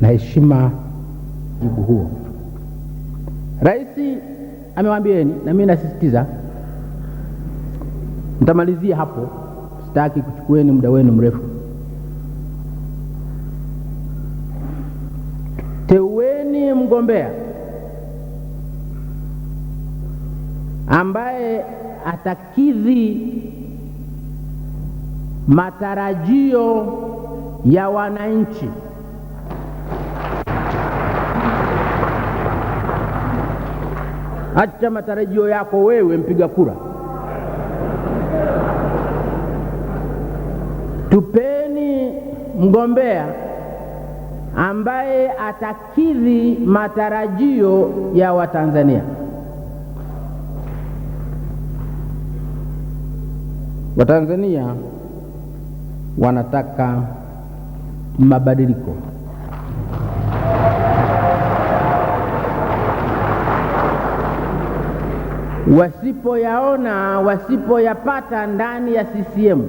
na heshima jibu huo. Rais amewaambieni, na mimi nasisitiza, nitamalizia hapo, sitaki kuchukueni muda wenu mrefu. Teueni mgombea ambaye atakidhi matarajio ya wananchi. Acha matarajio yako wewe mpiga kura. Tupeni mgombea ambaye atakidhi matarajio ya Watanzania. Watanzania wanataka mabadiliko. Wasipoyaona, wasipoyapata ndani ya CCM,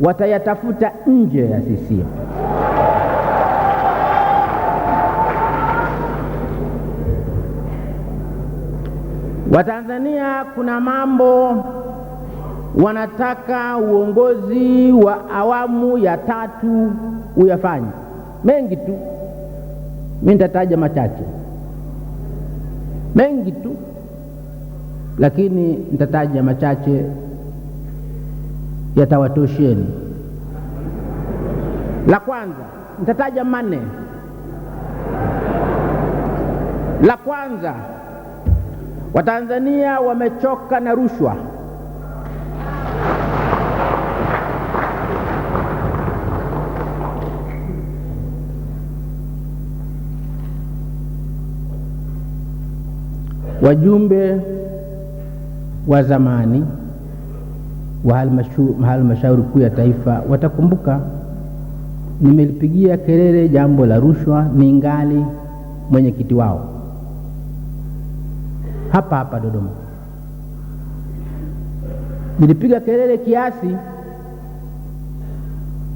watayatafuta nje ya CCM. Watanzania kuna mambo wanataka uongozi wa awamu ya 3 uyafanye, mengi tu. Mimi nitataja machache, mengi tu, lakini nitataja machache yatawatosheni. La kwanza, nitataja manne. La kwanza, Watanzania wamechoka na rushwa. Wajumbe wa zamani wa halmashauri kuu ya taifa watakumbuka nimelipigia kelele jambo la rushwa ningali mwenyekiti wao hapa hapa Dodoma. Nilipiga kelele kiasi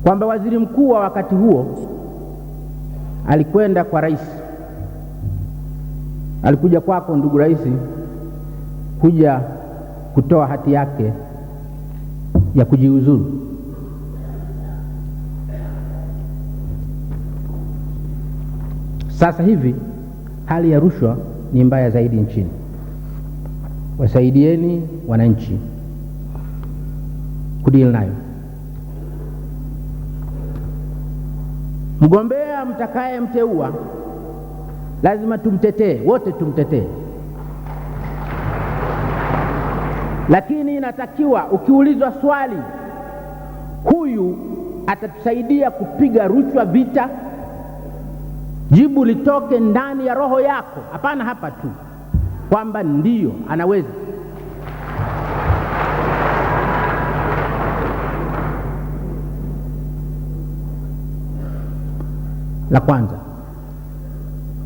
kwamba waziri mkuu wa wakati huo alikwenda kwa rais, alikuja kwako ndugu rais, kuja kutoa hati yake ya kujiuzulu. Sasa hivi hali ya rushwa ni mbaya zaidi nchini. Wasaidieni wananchi kudili nayo. Mgombea mtakaye mteua lazima tumtetee, wote tumtetee. Lakini inatakiwa ukiulizwa swali, huyu atatusaidia kupiga rushwa vita, jibu litoke ndani ya roho yako. Hapana hapa tu kwamba ndiyo anaweza. La kwanza.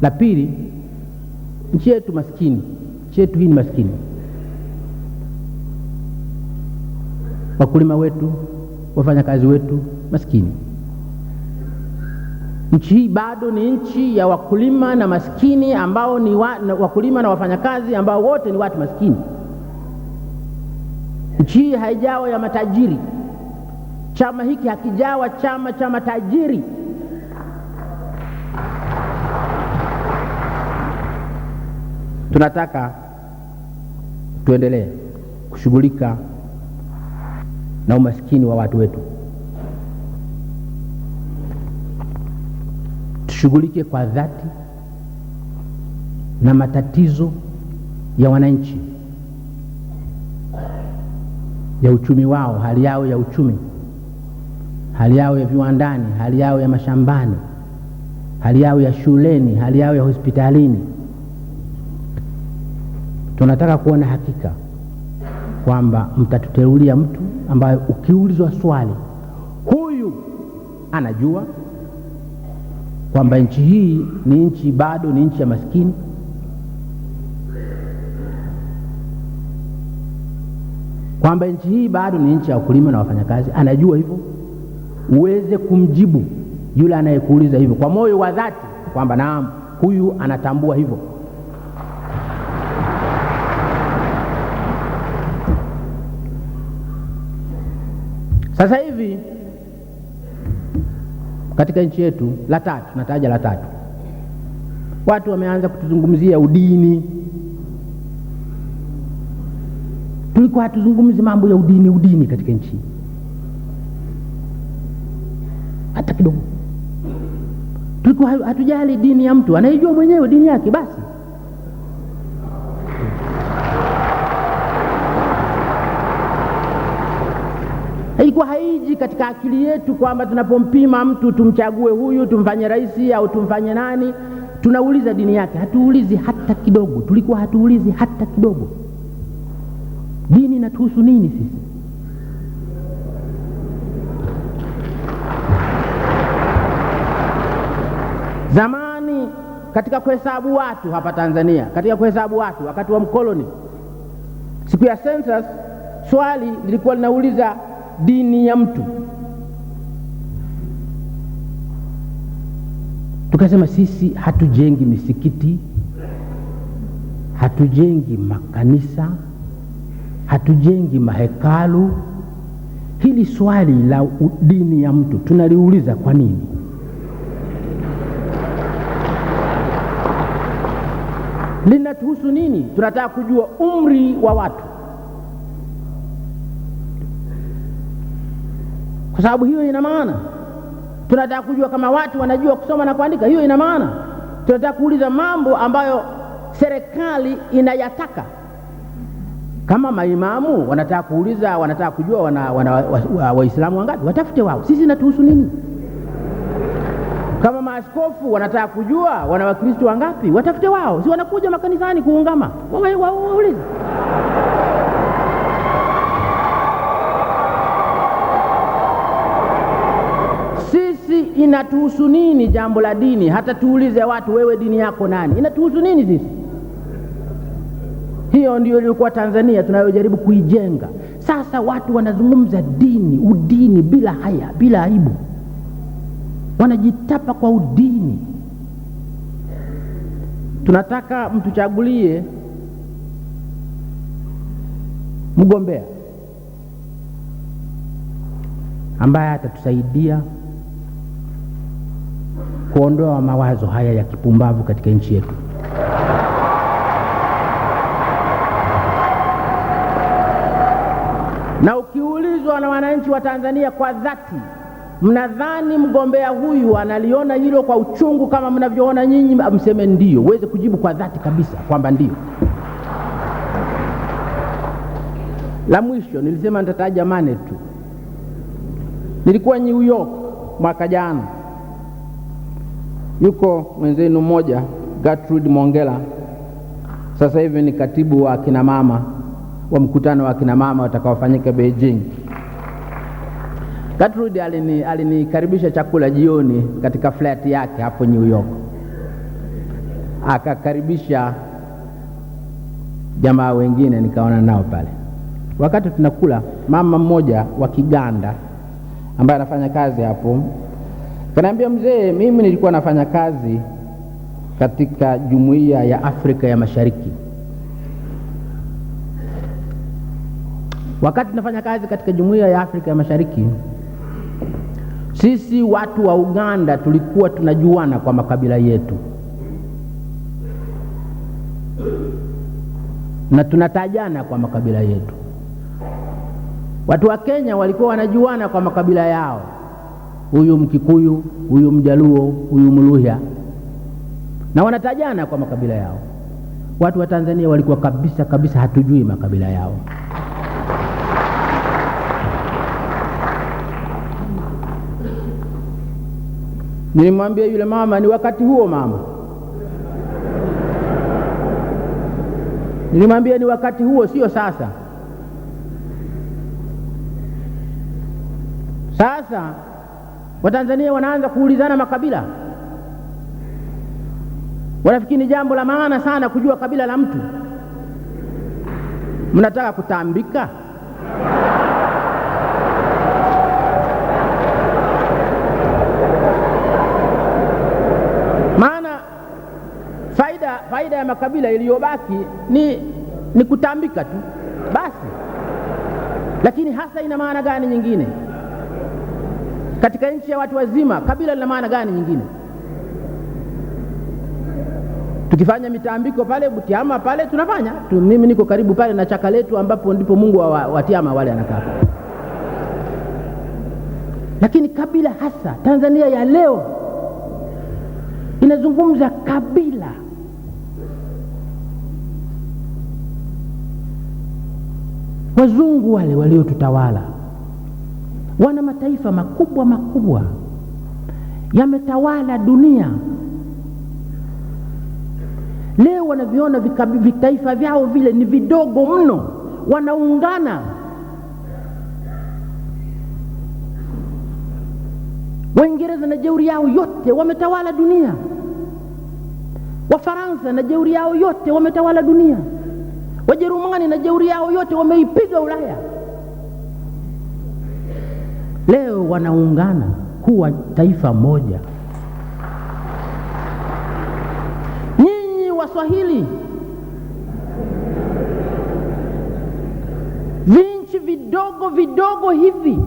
La pili, nchi yetu maskini, nchi yetu hii ni maskini. Wakulima wetu, wafanyakazi wetu maskini. Nchi hii bado ni nchi ya wakulima na maskini ambao ni wakulima na wafanyakazi ambao wote ni watu maskini. Nchi hii haijawa ya matajiri. Chama hiki hakijawa chama cha matajiri. Tunataka tuendelee kushughulika na umaskini wa watu wetu. Tushughulike kwa dhati na matatizo ya wananchi, ya uchumi wao, hali yao ya uchumi, hali yao ya viwandani, hali yao ya mashambani, hali yao ya shuleni, hali yao ya hospitalini. Tunataka kuona hakika kwamba mtatuteulia mtu ambaye ukiulizwa swali, huyu anajua kwamba nchi hii ni nchi, bado ni nchi ya maskini, kwamba nchi hii bado ni nchi ya wakulima na wafanyakazi. Anajua hivyo, uweze kumjibu yule anayekuuliza hivyo kwa moyo wa dhati kwamba naam, huyu anatambua hivyo. Sasa hivi katika nchi yetu, nataja la tatu, watu wameanza kutuzungumzia udini. Tulikuwa hatuzungumzi mambo ya udini katika nchi hata kidogo. Tulikuwa hatujali dini ya mtu, anaijua mwenyewe dini yake basi. Haikuwa haiji katika akili yetu kwamba tunapompima mtu tumchague huyu, tumfanye rais au tumfanye nani, tunauliza dini yake. Hatuulizi hata kidogo. Tulikuwa hatuulizi hata kidogo. Dini inatuhusu nini sisi? Zamani katika kuhesabu watu hapa Tanzania, katika kuhesabu watu wakati wa mkoloni, siku ya census, swali lilikuwa linauliza dini ya mtu. Tukasema sisi hatujengi misikiti, hatujengi makanisa, hatujengi mahekalu. Hili swali la dini ya mtu tunaliuliza kwa nini? Linatuhusu nini? Tunataka kujua umri wa watu, kwa sababu hiyo ina maana. Tunataka kujua kama watu wanajua kusoma na kuandika, hiyo ina maana. Tunataka kuuliza mambo ambayo serikali inayataka. Kama maimamu wanataka kuuliza, wanataka kujua Waislamu wangapi, watafute wao, sisi inatuhusu nini? Kama maaskofu wanataka kujua wana Wakristo wangapi, watafute wao, si wanakuja makanisani kuungama, waulize. Sisi inatuhusu nini jambo la dini? Hata tuulize watu, wewe dini yako nani? Inatuhusu nini sisi? Hiyo ndio ilikuwa Tanzania tunayojaribu kuijenga. Sasa watu wanazungumza dini, udini bila haya, bila aibu. Wanajitapa kwa udini. Tunataka mtuchagulie mgombea ambaye atatusaidia kuondoa mawazo haya ya kipumbavu katika nchi yetu. Na ukiulizwa na wananchi wa Tanzania kwa dhati, mnadhani mgombea huyu analiona hilo kwa uchungu kama mnavyoona nyinyi, mseme ndio. Uweze kujibu kwa dhati kabisa kwamba ndio. La mwisho nilisema nitataja mane tu. Nilikuwa New York mwaka jana. Yuko mwenzenu mmoja, Gertrude Mongella, sasa hivi ni katibu wa kina mama wa mkutano wa kina mama utakaofanyika Beijing. Gertrude alinikaribisha chakula jioni katika flat yake hapo New York. Akakaribisha jamaa wengine, nikaona nao pale. Wakati tunakula, mama mmoja wa Kiganda ambaye anafanya kazi hapo kaniambia, mzee, mimi nilikuwa nafanya kazi katika Jumuiya ya Afrika ya Mashariki. Wakati nafanya kazi katika Jumuiya ya Afrika ya Mashariki, sisi watu wa Uganda tulikuwa tunajuana kwa makabila yetu, na tunatajana kwa makabila yetu. Watu wa Kenya walikuwa wanajuana kwa makabila yao, huyu Mkikuyu, huyu Mjaluo, huyu Mluhya, na wanatajana kwa makabila yao. Watu wa Tanzania walikuwa kabisa hatujui makabila yao. Nilimwambia yule mama, ni wakati huo mama. Nilimwambia ni wakati huo, sio sasa. Sasa Watanzania wanaanza kuulizana makabila. Wanafikiri ni jambo la maana sana kujua kabila la mtu. Mnataka kutambika? Maana faida ya makabila iliyobaki ni kutambika tu basi. Lakini hasa ina maana gani nyingine? Katika nchi ya watu wazima, kabila lina maana gani nyingine? Tukifanya mitambiko pale Butiama pale tunafanya mimi niko karibu pale na chaka letu ambapo ndipo Mungu wa Watiama wale anakaa. Lakini kabila hasa Tanzania ya leo inazungumza kabila. Wazungu wale waliotutawala wana mataifa makubwa makubwa yametawala dunia. Leo wanaviona vitaifa vyao vile ni vidogo mno, wanaungana. Waingereza na jeuri yao yote wametawala dunia. Wafaransa na jeuri yao yote wametawala dunia. Wajerumani na jeuri yao yote wameipiga Ulaya. Leo wanaungana kuwa taifa moja. Nyinyi Waswahili, vinchi vidogo vidogo hivi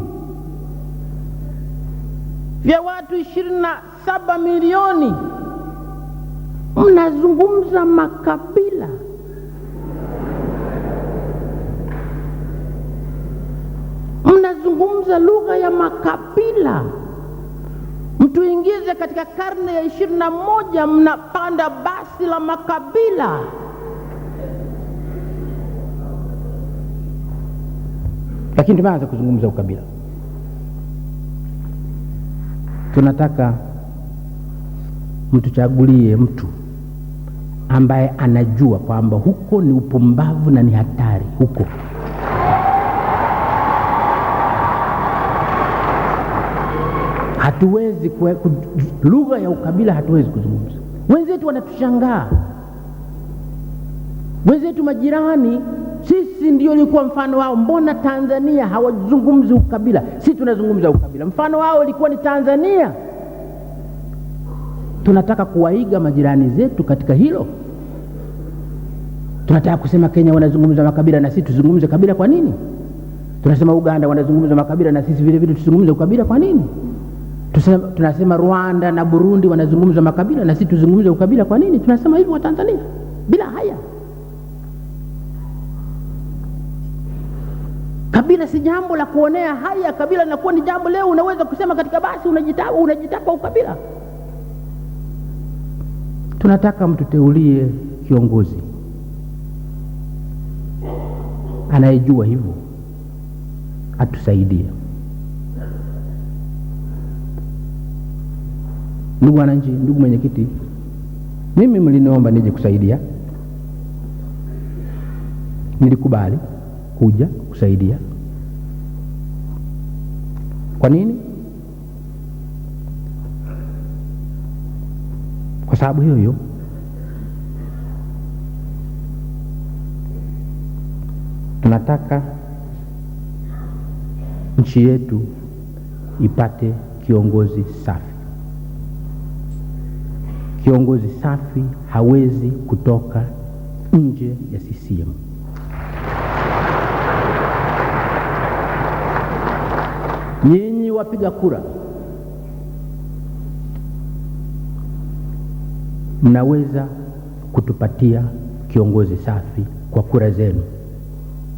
vya watu 27 milioni mnazungumza makabila. Mnazungumza lugha ya makabila. Mtuingize katika karne ya 21 mnapanda basi la makabila. Lakini tumeanza kuzungumza ukabila. Tunataka mtuchagulie mtu ambaye anajua kwamba huko ni upumbavu na ni hatari huko. Hatuwezi lugha ya ukabila hatuwezi kuzungumza. Wenzetu wanatushangaa. Wenzetu majirani, sisi ndio ilikuwa mfano wao. Mbona Tanzania hawazungumzi ukabila? Sisi tunazungumza ukabila. Mfano wao ilikuwa ni Tanzania. Tunataka kuwaiga majirani zetu katika hilo. Tunataka kusema Kenya wanazungumza makabila na sisi tuzungumze kabila, kwa nini? Tunasema Uganda wanazungumza makabila na sisi vile vile tuzungumze ukabila, kwa nini? Tunasema Rwanda na Burundi wanazungumza makabila na sisi tuzungumze ukabila, kwa nini? Tunasema hivyo wa Tanzania bila haya. Kabila si jambo la kuonea haya. Kabila linakuwa ni jambo leo unaweza kusema katika basi unajitapa ukabila. Tunataka mtuteulie kiongozi anayejua hivyo, atusaidie. Ndugu wananchi, ndugu mwenyekiti, mimi mliniomba nije kusaidia. Nilikubali kuja kusaidia. Kwa nini? Kwa sababu hiyo tunataka nchi yetu ipate kiongozi safi. Kiongozi safi hawezi kutoka nje ya CCM. Nyinyi wapiga kura mnaweza kutupatia kiongozi safi kwa kura zenu.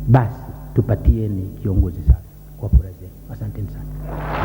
Basi tupatieni kiongozi safi kwa kura zenu. Asanteni sana.